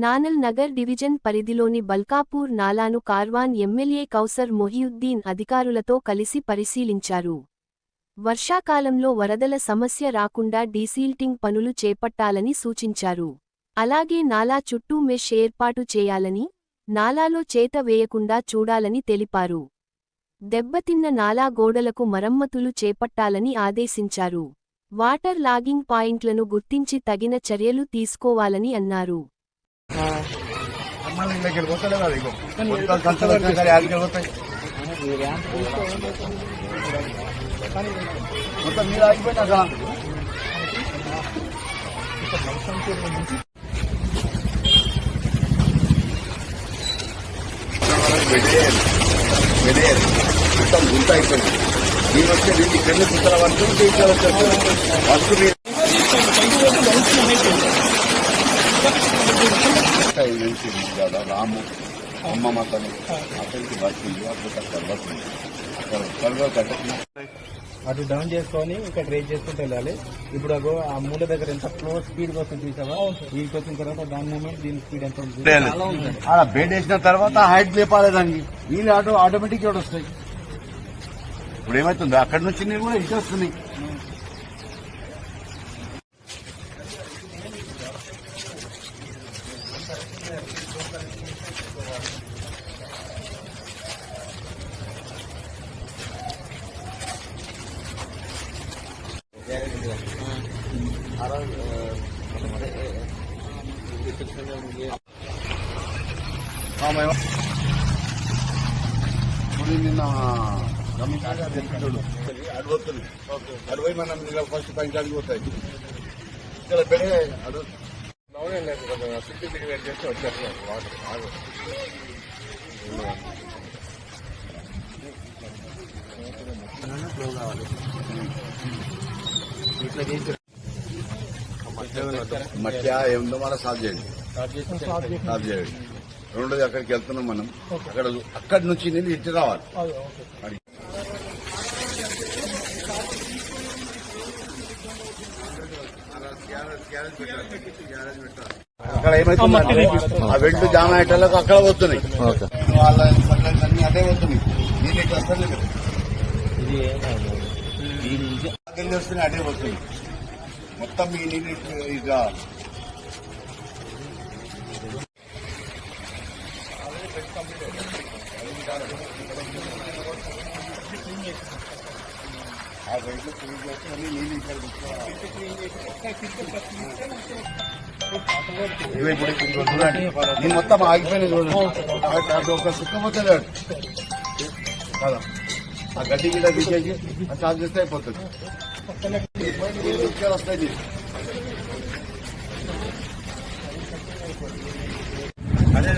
Nanal Nagar division పరిధిలోని Balkapur నాలాను Karwan MLA Kausar Mohiuddin అధికారులతో కలిసి పరిశీలించారు. వర్షాకాలంలో వరదల సమస్య రాకుండా డీసీల్టింగ్ పనులు చేపట్టాలని సూచించారు. అలాగే నాలా చుట్టూ మెష్ ఏర్పాటు చేయాలని, నాలాలో చేత వేయకుండా చూడాలని తెలిపారు. దెబ్బతిన్న నాలా గోడలకు మరమ్మతులు చేపట్టాలని ఆదేశించారు. వాటర్ లాగింగ్ పాయింట్లను గుర్తించి తగిన చర్యలు తీసుకోవాలని అన్నారు. మొత్తం గుంత అయిపోయింది. దీని వస్తే దీన్ని ఇక్కడ కుక్కల వరకు వస్తు రాము అమ్మ అతను అతనికి బస్సులు అక్కడ కట్టకుండా అటు డౌన్ చేసుకొని ఇక్కడ రేజ్ చేసుకుంటూ వెళ్ళాలి. ఇప్పుడు ఆ మూల దగ్గర ఎంత ఫ్లో స్పీడ్ వస్తుంది చూసావా, వీటికి వచ్చిన తర్వాత దాని మూమెంట్ దీని స్పీడ్ ఎంత ఉంటుంది. అలా బెడ్ వేసిన తర్వాత హైట్ లేపాలి దానికి. వీళ్ళు ఆటోమేటిక్ ఇక్కడ వస్తాయి. ఇప్పుడు ఏమవుతుంది, అక్కడి నుంచి నేను కూడా ఇటు వస్తున్నాయి. నిన్న అడుగుతుంది అరవై మనం ఫస్ట్ పైకి అడిగిపోతాయి. ఇక్కడ పెడే చేస్తే వచ్చేస్తారు వాటర్. మధ్య ఏముందో మన సాల్వ్ చేయండి. రెండోది అక్కడికి వెళ్తున్నాం మనం. అక్కడి నుంచి నేను ఇటు రావాలి. అక్కడ ఏమైతుంది, ఆ వెంటు జామ అయ్యేటోళ్ళకి అక్కడ పోతున్నాయి. వాళ్ళ అన్ని అదే పోతున్నాయి. నేను ఇట్లా వస్తాను వస్తున్నాయి, అదే పోతున్నాయి. మొత్తం ఈ నీళ్ళు ఇక నేను మొత్తం ఆగిపోయిన చూడండి. ఒక సుఖపోతుంది కదా, ఆ గడ్డి గిడ్డ తీసేసి చార్జ్ చేస్తే అయిపోతుంది. వస్తాయి. అదే